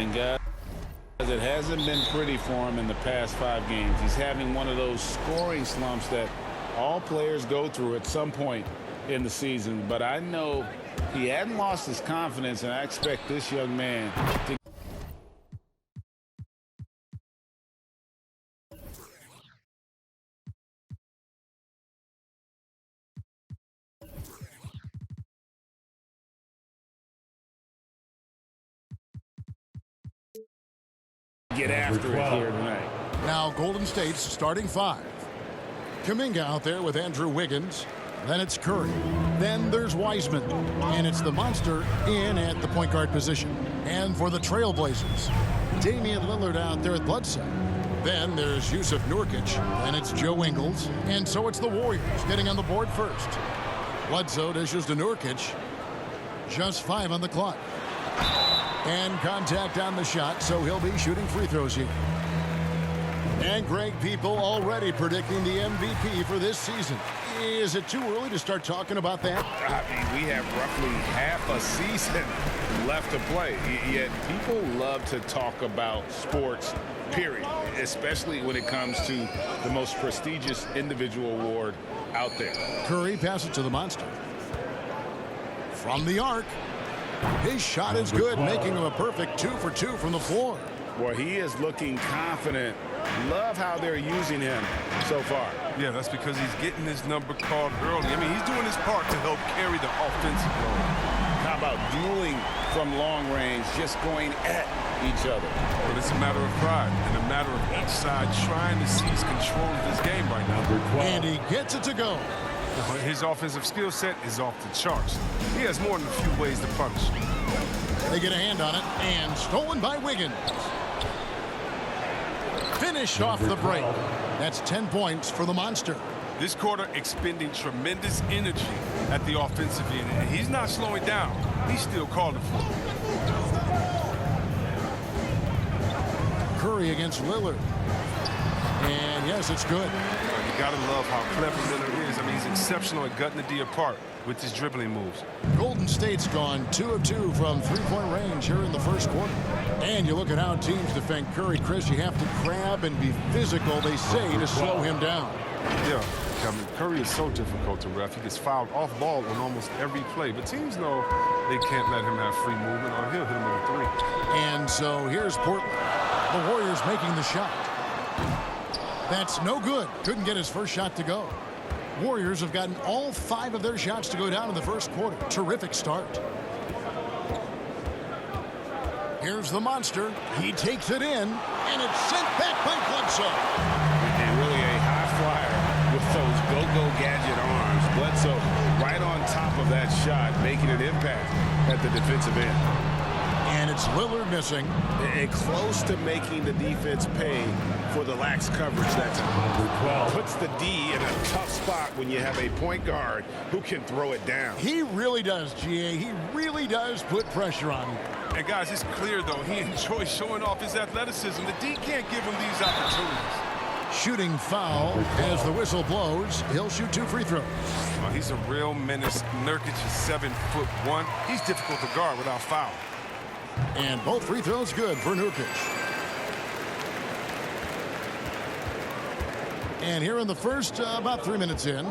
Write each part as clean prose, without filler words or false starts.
And guys, it hasn't been pretty for him in the past 5 games. He's having one of those scoring slumps that all players go through at some point in the season. But I know he hadn't lost his confidence, and I expect this young man to get after it here tonight. Now Golden State's starting 5. Kuminga out there with Andrew Wiggins. Then it's Curry. Then there's Wiseman. And it's the monster in at the point guard position. And for the Trailblazers, Damian Lillard out there at Bledsoe. Then there's Yusuf Nurkic. Then it's Joe Ingles. And so it's the Warriors getting on the board first. Bledsoe dishes to Nurkic. Just 5 on the clock. And contact on the shot, so he'll be shooting free throws here. And Greg, people already predicting the MVP for this season. Is it too early to start talking about that? I mean, we have roughly half a season left to play. Yet people love to talk about sports, period, especially when it comes to the most prestigious individual award out there. Curry passes to the monster. From the arc. His shot is good, making him a perfect 2 for 2 from the floor. Well, he is looking confident. Love how they're using him so far. Yeah, that's because he's getting his number called early. I mean, he's doing his part to help carry the offensive load. How about dueling from long range, just going at each other? But it's a matter of pride and a matter of each side trying to seize control of this game right now. And he gets it to go. But his offensive skill set is off the charts. He has more than a few ways to punish. They get a hand on it, and stolen by Wiggins. Finished off the break. That's 10 points for the monster. This quarter expending tremendous energy at the offensive end, and he's not slowing down. He's still calling for it. Curry against Lillard. And yes, it's good. You gotta love how clever Lillard is. I mean, he's exceptional at gutting the D apart with his dribbling moves. Golden State's gone 2 of 2 from 3-point range here in the first quarter. And you look at how teams defend Curry, Chris, you have to grab and be physical, they say, to slow him down. Yeah, I mean, Curry is so difficult to ref. He gets fouled off ball on almost every play. But teams know they can't let him have free movement or he'll hit him with a 3. And so here's Portland. The Warriors making the shot. That's no good. Couldn't get his first shot to go. Warriors have gotten all 5 of their shots to go down in the first quarter. Terrific start. Here's the monster. He takes it in, and it's sent back by Bledsoe. And really a high flyer with those go-go gadget arms. Bledsoe right on top of that shot, making an impact at the defensive end. And it's Lillard missing. And close to making the defense pay for the lax coverage that time. Puts the D in a tough spot when you have a point guard who can throw it down. He really does, GA. He really does put pressure on him. And guys, it's clear, though, he enjoys showing off his athleticism. The D can't give him these opportunities. Shooting foul as the whistle blows. He'll shoot 2 free throws. Well, he's a real menace. Nurkic is 7'1". He's difficult to guard without foul. And both free throws good for Nurkic. And here in the first, about 3 minutes in.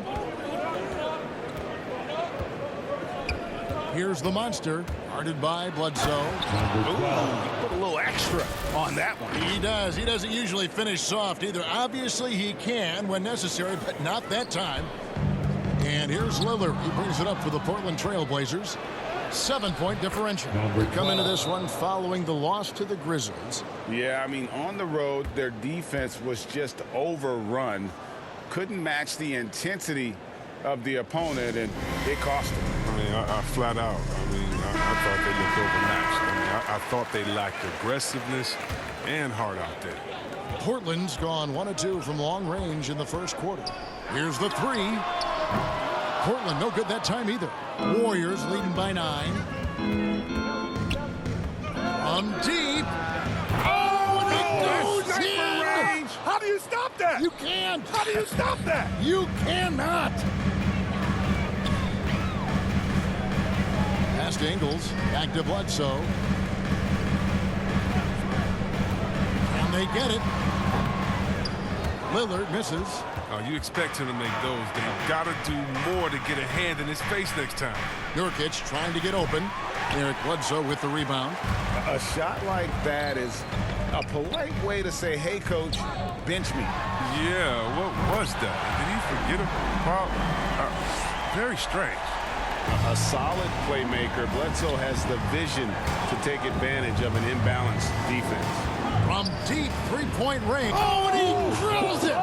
Here's the monster, guarded by Bledsoe. Ooh, he put a little extra on that one. He does. He doesn't usually finish soft either. Obviously, he can when necessary, but not that time. And here's Lillard. He brings it up for the Portland Trailblazers. 7-point differential. We come into this one following the loss to the Grizzlies. Yeah, I mean, on the road, their defense was just overrun. Couldn't match the intensity of the opponent, and it cost them. I mean, I flat out. I mean, I thought they looked overmatched. I mean, I thought they lacked aggressiveness and heart out there. Portland's gone 1 of 2 from long range in the first quarter. Here's the 3. Portland no good that time either. Warriors leading by 9. From deep. Oh, and it goes in! How do you stop that? You can't. How do you stop that? You cannot. Past Ingles. Back to Bledsoe. get it. Lillard misses. Oh, you expect him to make those. Then you've got to do more to get a hand in his face next time. Nurkic trying to get open. Eric Bledsoe with the rebound. A shot like that is a polite way to say, hey, coach, bench me. Yeah, what was that? Did he forget about? Very strange. A solid playmaker. Bledsoe has the vision to take advantage of an imbalanced defense. From deep three-point range. Oh, and he drills it!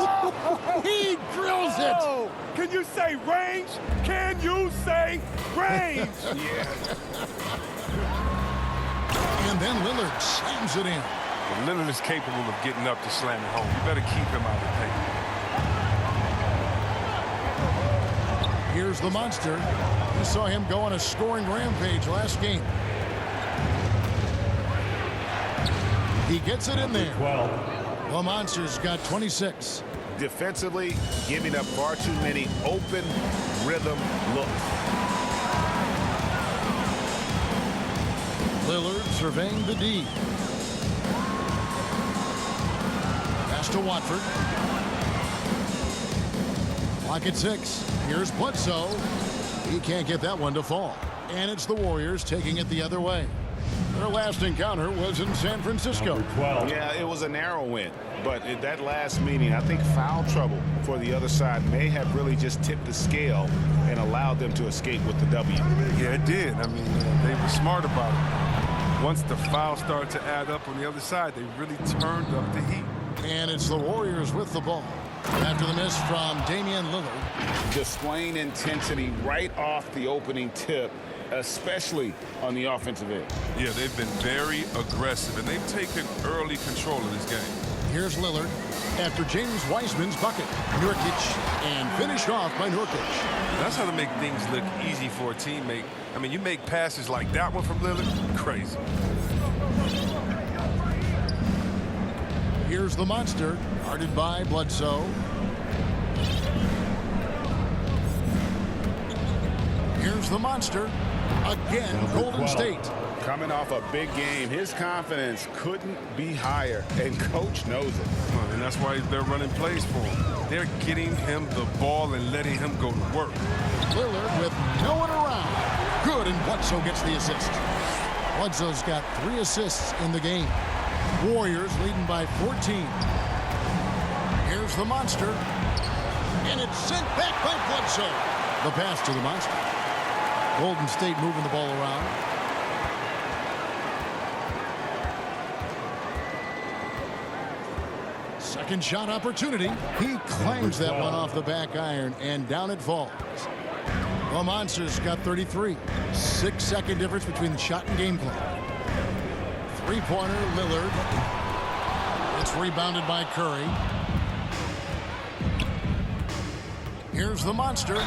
He drills it! Oh, can you say range? Can you say range? Yeah. And then Lillard slams it in. But Lillard is capable of getting up to slam it home. You better keep him out of the paint. Here's the monster. You saw him go on a scoring rampage last game. He gets it in there. 12. The monster's got 26. Defensively, giving up far too many open rhythm looks. Lillard surveying the D. Pass to Watford. Clock at 6. Here's Bledsoe. He can't get that one to fall. And it's the Warriors taking it the other way. Their last encounter was in San Francisco. 12. Yeah, it was a narrow win. But in that last meeting, I think foul trouble for the other side may have really just tipped the scale and allowed them to escape with the W. Yeah, it did. I mean, they were smart about it. Once the fouls started to add up on the other side, they really turned up the heat. And it's the Warriors with the ball. After the miss from Damian Lillard. Displaying intensity right off the opening tip, especially on the offensive end. Yeah, they've been very aggressive, and they've taken early control of this game. Here's Lillard after James Wiseman's bucket. Nurkic, and finished off by Nurkic. That's how to make things look easy for a teammate. I mean, you make passes like that one from Lillard, crazy. Here's the monster, guarded by Bledsoe. Here's the monster. Again, Golden State. Coming off a big game, his confidence couldn't be higher, and coach knows it. Well, and that's why they're running plays for him. They're getting him the ball and letting him go to work. Lillard with no one around. Good, and Bledsoe gets the assist. Bledsoe's got 3 assists in the game. Warriors leading by 14. Here's the monster. And it's sent back by Bledsoe. The pass to the monster. Golden State moving the ball around. Second shot opportunity. He claims that one off the back iron, and down it falls. The monster's got 33. 6-second difference between the shot and game clock. Three-pointer, Lillard. It's rebounded by Curry. Here's the monster.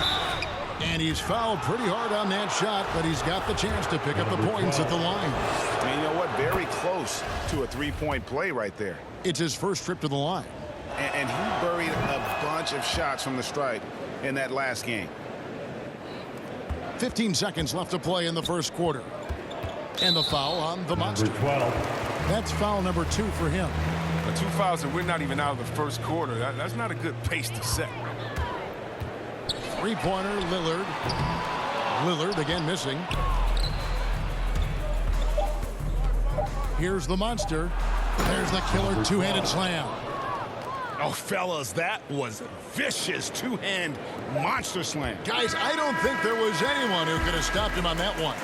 And he's fouled pretty hard on that shot, but he's got the chance to pick up the points at the line. And you know what? Very close to a three-point play right there. It's his first trip to the line. And he buried a bunch of shots from the stripe in that last game. 15 seconds left to play in the first quarter. And the foul on the monster. 12. That's foul number 2 for him. But 2 fouls and we're not even out of the first quarter. That's not a good pace to set. Three-pointer, Lillard. Lillard again missing. Here's the monster. There's the killer two-handed slam. Oh, fellas, that was a vicious two-hand monster slam. Guys, I don't think there was anyone who could have stopped him on that one.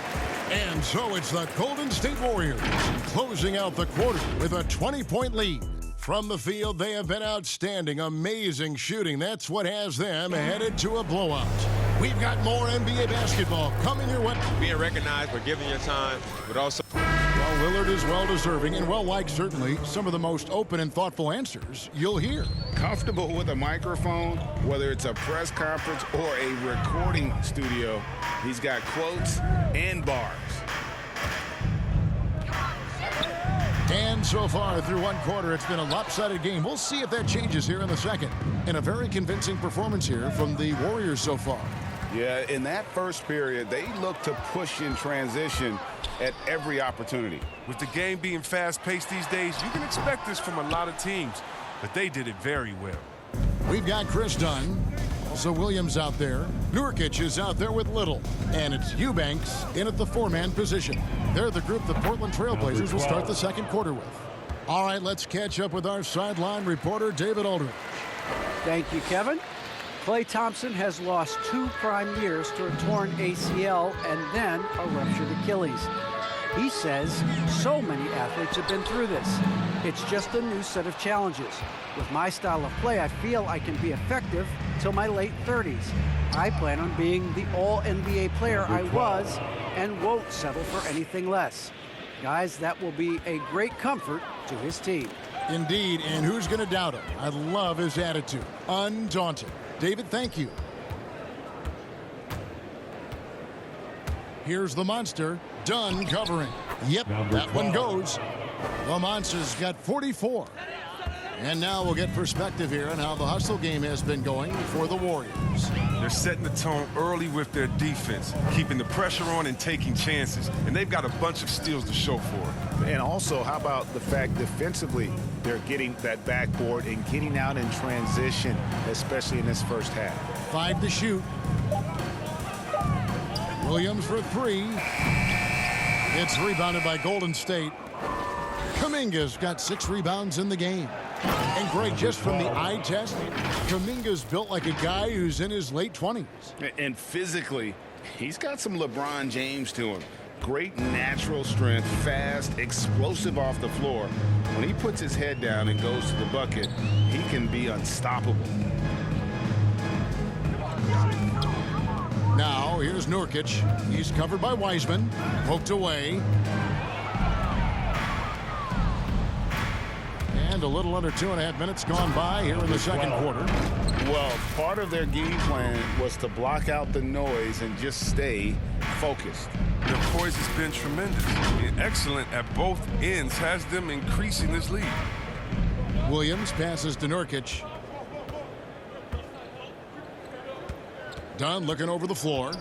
And so it's the Golden State Warriors closing out the quarter with a 20-point lead. From the field, they have been outstanding, amazing shooting. That's what has them headed to a blowout. We've got more NBA basketball coming your way. Being recognized for giving your time, but also... Well, Lillard is well-deserving and well-liked, certainly. Some of the most open and thoughtful answers you'll hear. Comfortable with a microphone, whether it's a press conference or a recording studio, he's got quotes and bars. And so far through one quarter, it's been a lopsided game. We'll see if that changes here in the second. And a very convincing performance here from the Warriors so far. Yeah, in that first period, they looked to push in transition at every opportunity. With the game being fast-paced these days, you can expect this from a lot of teams, but they did it very well. We've got Chris Dunn. Also Williams out there. Nurkic is out there with Little. And it's Eubanks in at the four-man position. They're the group the Portland Trailblazers will start the second quarter with. All right, let's catch up with our sideline reporter, David Aldridge. Thank you, Kevin. Klay Thompson has lost 2 prime years to a torn ACL and then a ruptured Achilles. He says so many athletes have been through this. It's just a new set of challenges. With my style of play, I feel I can be effective till my late 30s. I plan on being the all-NBA player I was and won't settle for anything less. Guys, that will be a great comfort to his team. Indeed, and who's going to doubt him? I love his attitude. Undaunted. David, thank you. Here's the monster. Dunn covering. Yep, that one goes. The Monster's got 44. And now we'll get perspective here on how the hustle game has been going for the Warriors. They're setting the tone early with their defense, keeping the pressure on and taking chances. And they've got a bunch of steals to show for it. And also, how about the fact defensively, they're getting that backboard and getting out in transition, especially in this first half. 5 to shoot. Williams for 3. It's rebounded by Golden State. Kuminga's got 6 rebounds in the game. And Greg, just from the eye test, Kuminga's built like a guy who's in his late 20s. And physically, he's got some LeBron James to him. Great natural strength, fast, explosive off the floor. When he puts his head down and goes to the bucket, he can be unstoppable. Now, here's Nurkic. He's covered by Wiseman. Poked away. And a little under 2.5 minutes gone by here in the second quarter. Well, part of their game plan was to block out the noise and just stay focused. Their poise has been tremendous. And excellent at both ends, has them increasing this lead. Williams passes to Nurkic. Dunn looking over the floor.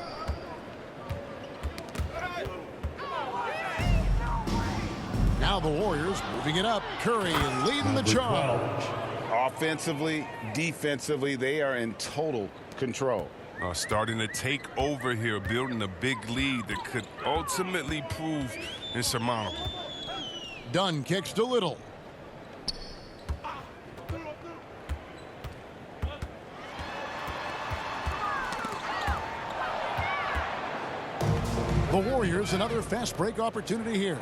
Now the Warriors moving it up. Curry leading the charge. Offensively, defensively, they are in total control. Starting to take over here, building a big lead that could ultimately prove insurmountable. Dunn kicks to Little. The Warriors, another fast break opportunity here.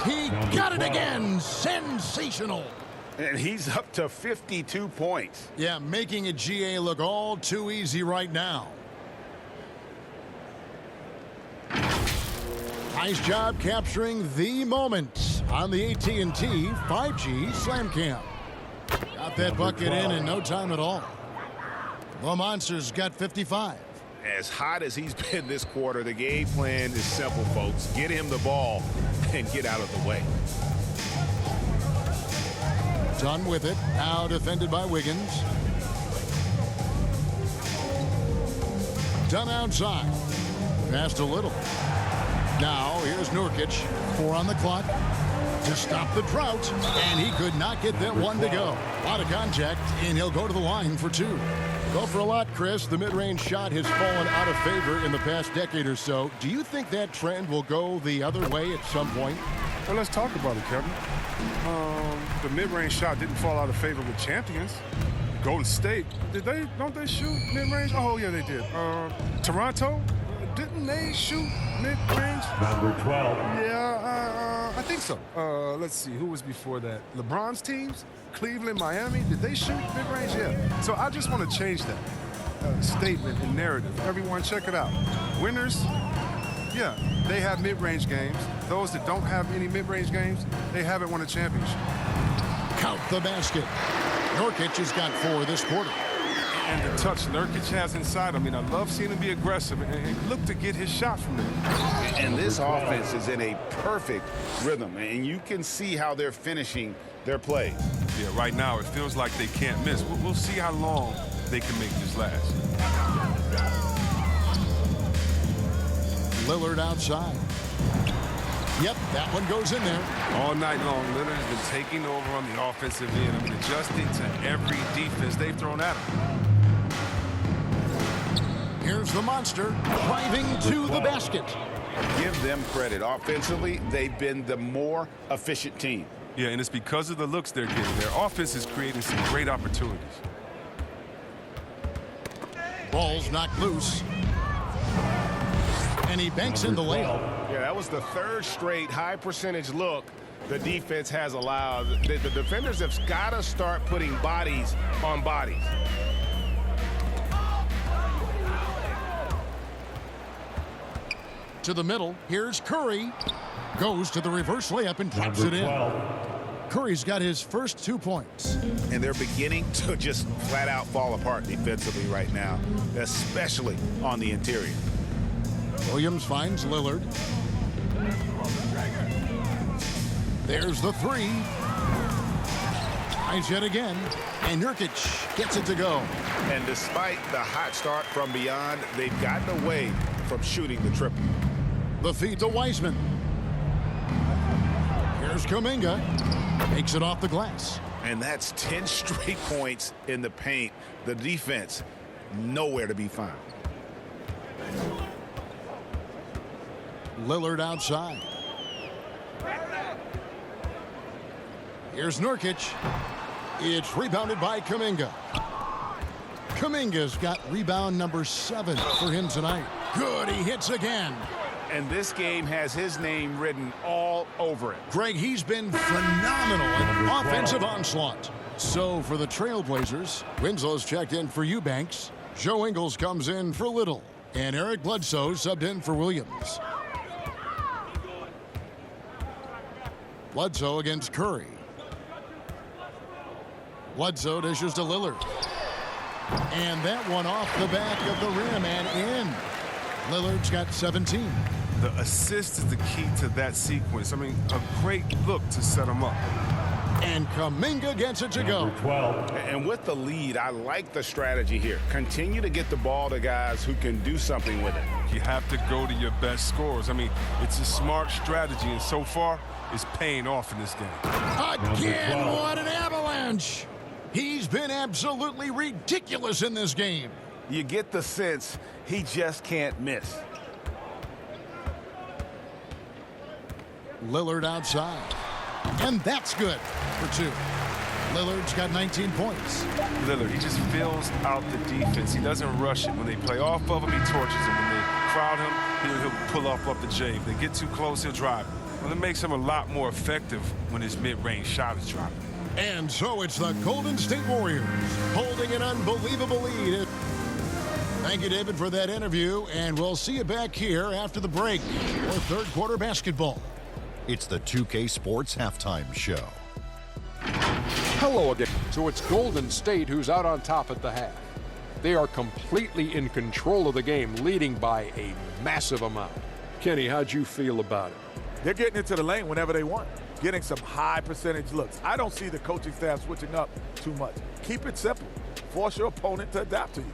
He got it again. Sensational. And he's up to 52 points. Yeah, making a GA look all too easy right now. Nice job capturing the moment on the AT&T 5G Slam Cam. Got that bucket in no time at all. The Monster's got 55. As hot as he's been this quarter, the game plan is simple, folks. Get him the ball and get out of the way. Dunn with it. Now defended by Wiggins. Dunn outside. Passed a little. Now here's Nurkic. 4 on the clock to stop the drought. And he could not get that one to go. A lot of contact, and he'll go to the line for 2. Go for a lot, Chris. The mid-range shot has fallen out of favor in the past decade or so. Do you think that trend will go the other way at some point? Well, let's talk about it, Kevin. The mid-range shot didn't fall out of favor with champions. Golden State, don't they shoot mid-range? Oh, yeah, they did. Toronto, didn't they shoot mid-range? Number 12. Yeah, I think so. Let's see, who was before that? LeBron's teams? Cleveland, Miami, did they shoot mid-range? Yeah. So I just want to change that statement and narrative. Everyone, check it out. Winners, yeah, they have mid-range games. Those that don't have any mid-range games, they haven't won a championship. Count the basket. Nurkic has got 4 this quarter. And the touch Nurkic has inside. I mean, I love seeing him be aggressive and look to get his shot from there. And this offense is in a perfect rhythm, and you can see how they're finishing their plays. Yeah, right now it feels like they can't miss. We'll see how long they can make this last. Lillard outside. Yep, that one goes in there. All night long, Lillard has been taking over on the offensive end. I mean, adjusting to every defense they've thrown at him. Here's the monster driving to the basket. Give them credit. Offensively, they've been the more efficient team. Yeah, and it's because of the looks they're getting. Their offense is creating some great opportunities. Ball's knocked loose. And he banks in the layup. Yeah, that was the third straight high percentage look the defense has allowed. The defenders have got to start putting bodies on bodies. To the middle, here's Curry. Goes to the reverse layup and drops it in. Curry's got his first 2 points. And they're beginning to just flat out fall apart defensively right now, especially on the interior. Williams finds Lillard. There's the three. Tries yet again. And Nurkic gets it to go. And despite the hot start from beyond, they've gotten away from shooting the triple. The feed to Wiseman. Here's Kuminga. Makes it off the glass. And that's 10 straight points in the paint. The defense, nowhere to be found. Lillard outside. Here's Nurkic. It's rebounded by Kuminga. Kuminga's got rebound number 7 for him tonight. Good, he hits again. And this game has his name written all over it. Greg, he's been phenomenal in offensive onslaught. So for the Trailblazers, Winslow's checked in for Eubanks. Joe Ingles comes in for Little. And Eric Bledsoe subbed in for Williams. Bledsoe against Curry. Bledsoe dishes to Lillard. And that one off the back of the rim and in. Lillard's got 17. The assist is the key to that sequence. I mean, a great look to set him up. And Kuminga gets it to go. 12. And with the lead, I like the strategy here. Continue to get the ball to guys who can do something with it. You have to go to your best scorers. I mean, it's a smart strategy, and so far, it's paying off in this game. Again, what an avalanche. He's been absolutely ridiculous in this game. You get the sense he just can't miss. Lillard outside. And that's good for 2. Lillard's got 19 points. Lillard, he just fills out the defense. He doesn't rush it. When they play off of him, he torches them. When they crowd him, he'll pull off the J. If they get too close, he'll drive. Well, it makes him a lot more effective when his mid-range shot is dropping. And so it's the Golden State Warriors holding an unbelievable lead. Thank you, David, for that interview, and we'll see you back here after the break for third quarter basketball. It's the 2K Sports Halftime Show. Hello again. So it's Golden State who's out on top at the half. They are completely in control of the game, leading by a massive amount. Kenny, how'd you feel about it? They're getting into the lane whenever they want, getting some high percentage looks. I don't see the coaching staff switching up too much. Keep it simple. Force your opponent to adapt to you.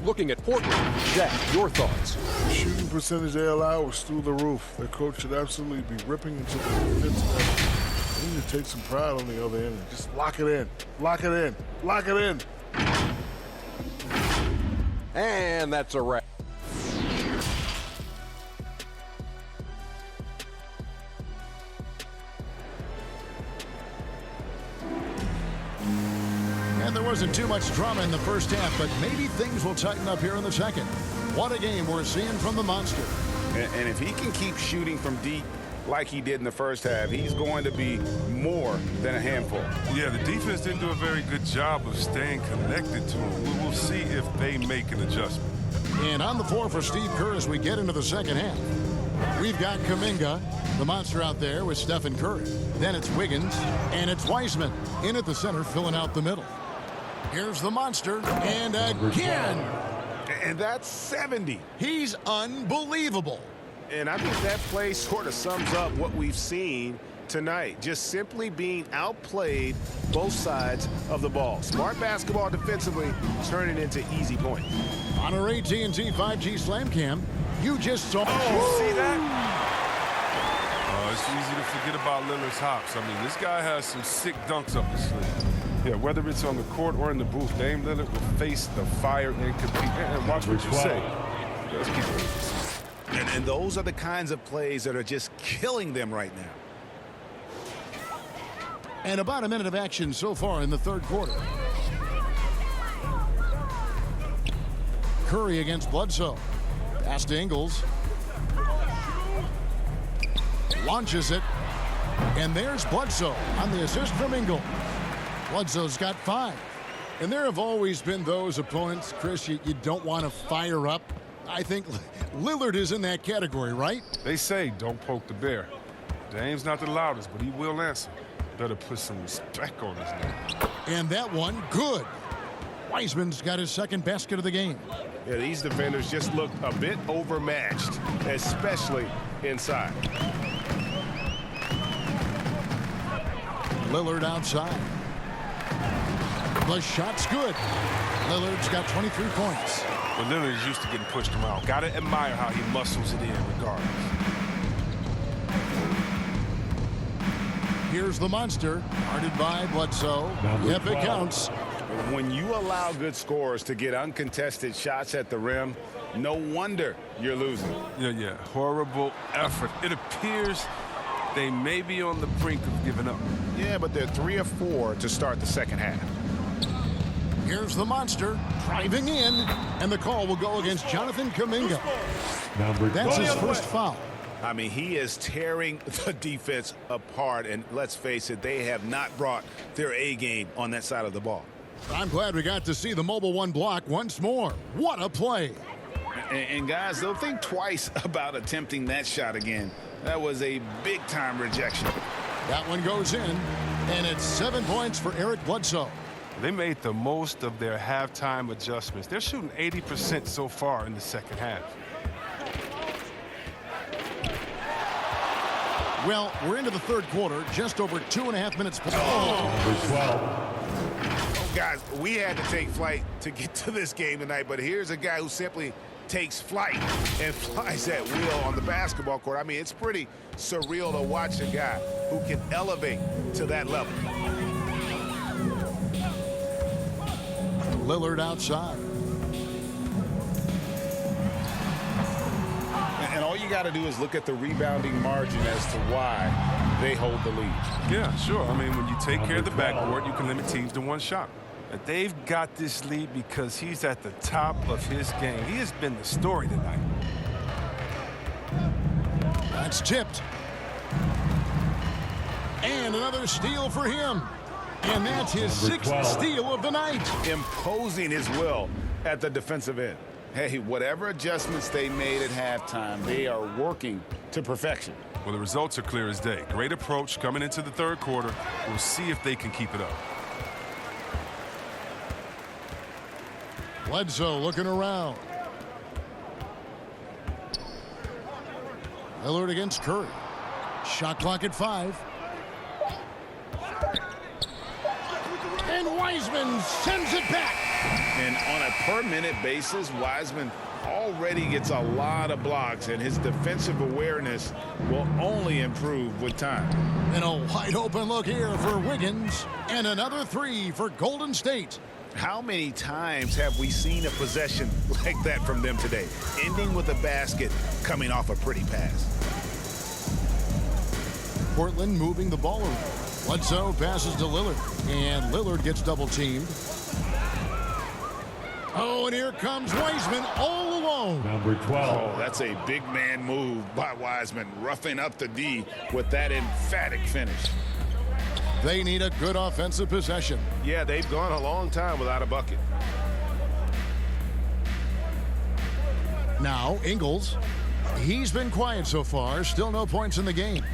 Looking at Portland, Jack, your thoughts? Shooting percentage they allow was through the roof. Their coach should absolutely be ripping into the defensive effort. They need to take some pride on the other end and just lock it in. Lock it in. Lock it in. And that's a wrap. And there wasn't too much drama in the first half, but maybe things will tighten up here in the second. What a game we're seeing from the monster. And if he can keep shooting from deep like he did in the first half, he's going to be more than a handful. Yeah, the defense didn't do a very good job of staying connected to him. We'll see if they make an adjustment. And on the floor for Steve Kerr as we get into the second half. We've got Kuminga, the monster out there with Stephen Curry. Then it's Wiggins, and it's Wiseman in at the center, filling out the middle. Here's the monster, and again. And that's 70. He's unbelievable. And I think that play sort of sums up what we've seen tonight. Just simply being outplayed both sides of the ball. Smart basketball defensively, turning into easy points. On our AT&T 5G Slam Cam, you just saw... See that? It's easy to forget about Lillard's hops. I mean, this guy has some sick dunks up his sleeve. Yeah, whether it's on the court or in the booth, Dame Lillard will face the fire and compete. And watch what you say. Let's keep it. And those are the kinds of plays that are just killing them right now. And about a minute of action so far in the third quarter. Curry against Bledsoe. Pass to Ingles. Launches it. And there's Bledsoe on the assist from Ingles. Bledsoe's got 5. And there have always been those opponents, Chris, you don't want to fire up. I think Lillard is in that category, right? They say don't poke the bear. Dame's not the loudest, but he will answer. Better put some respect on his name. And that one, good. Wiseman's got his second basket of the game. Yeah, these defenders just look a bit overmatched, especially inside. Lillard outside. The shot's good. Lillard's got 23 points. But Lillard is used to getting pushed around. Got to admire how he muscles it in regardless. Here's the monster, guarded by Bledsoe. If it counts. When you allow good scorers to get uncontested shots at the rim, no wonder you're losing. Yeah. Horrible effort. It appears they may be on the brink of giving up. Yeah, but they're 3 of 4 to start the second half. Here's the monster driving in, and the call will go against Jonathan Kuminga. That's his first foul. I mean, he is tearing the defense apart, and let's face it, they have not brought their A game on that side of the ball. I'm glad we got to see the mobile one block once more. What a play. And guys, they'll think twice about attempting that shot again. That was a big-time rejection. That one goes in, and it's 7 points for Eric Bledsoe. They made the most of their halftime adjustments. They're shooting 80% so far in the second half. Well, we're into the third quarter, just over 2.5 minutes. Guys, we had to take flight to get to this game tonight, but here's a guy who simply takes flight and flies at will on the basketball court. I mean, it's pretty surreal to watch a guy who can elevate to that level. Lillard outside. And all you got to do is look at the rebounding margin as to why they hold the lead. Yeah, sure. I mean, when you take care of the backcourt, you can limit teams to one shot. But they've got this lead because he's at the top of his game. He has been the story tonight. That's tipped. And another steal for him. And that's his 6th steal of the night. Imposing his will at the defensive end. Hey, whatever adjustments they made at halftime, they are working to perfection. Well, the results are clear as day. Great approach coming into the third quarter. We'll see if they can keep it up. Bledsoe looking around. Lillard against Curry. Shot clock at 5. And Wiseman sends it back. And on a per-minute basis, Wiseman already gets a lot of blocks, and his defensive awareness will only improve with time. And a wide open look here for Wiggins. And another 3 for Golden State. How many times have we seen a possession like that from them today, ending with a basket coming off a pretty pass? Portland moving the ball around. Bledsoe passes to Lillard, and Lillard gets double-teamed. Oh, and here comes Wiseman all alone. Number 12. Oh, that's a big man move by Wiseman, roughing up the D with that emphatic finish. They need a good offensive possession. Yeah, they've gone a long time without a bucket. Now, Ingles. He's been quiet so far. Still no points in the game.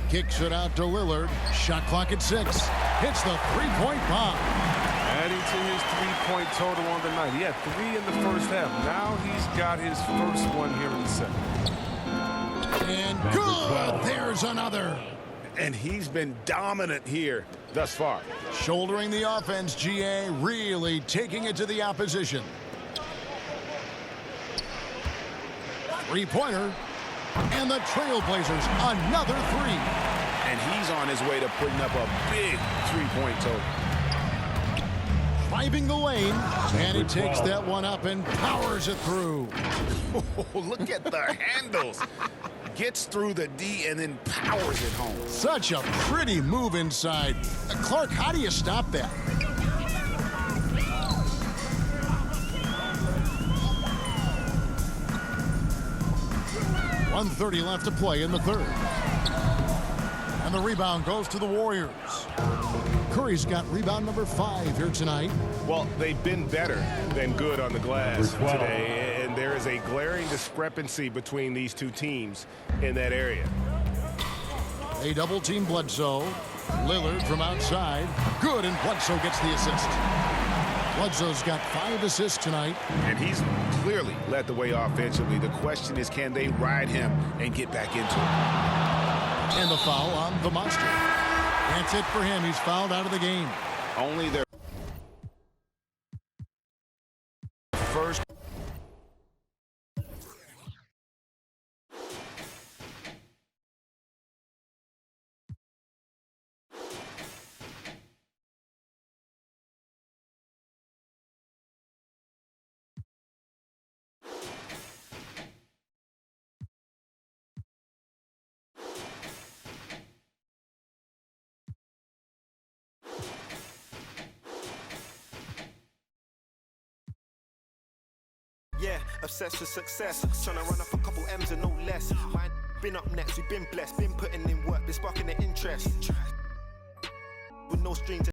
Kicks it out to Lillard. Shot clock at 6. Hits the three-point bomb. Adding to his three-point total on the night. He had 3 in the first half. Now he's got his first one here in the second. And good. There's another. and he's been dominant here thus far. Shouldering the offense, GA really taking it to the opposition. Three-pointer, and the Trailblazers another three. And he's on his way to putting up a big three-point total. Driving the lane, and he takes that one up and powers it through. Oh, look at the handles. Gets through the D and then powers it home. Such a pretty move inside. Clark, how do you stop that? .130 left to play in the third. And the rebound goes to the Warriors. Curry's got rebound number 5 here tonight. Well, they've been better than good on the glass today, and there is a glaring discrepancy between these two teams in that area. They double-team Bledsoe. Lillard from outside. Good, and Bledsoe gets the assist. Bledsoe's got 5 assists tonight. And he's clearly led the way offensively. The question is, can they ride him and get back into it? And the foul on the Monster. That's it for him. He's fouled out of the game. Only their first. Yeah, obsessed with success. Trying to run off a couple M's and no less. Mine been up next, we've been blessed. Been putting in work, been sparking the interest. With no strings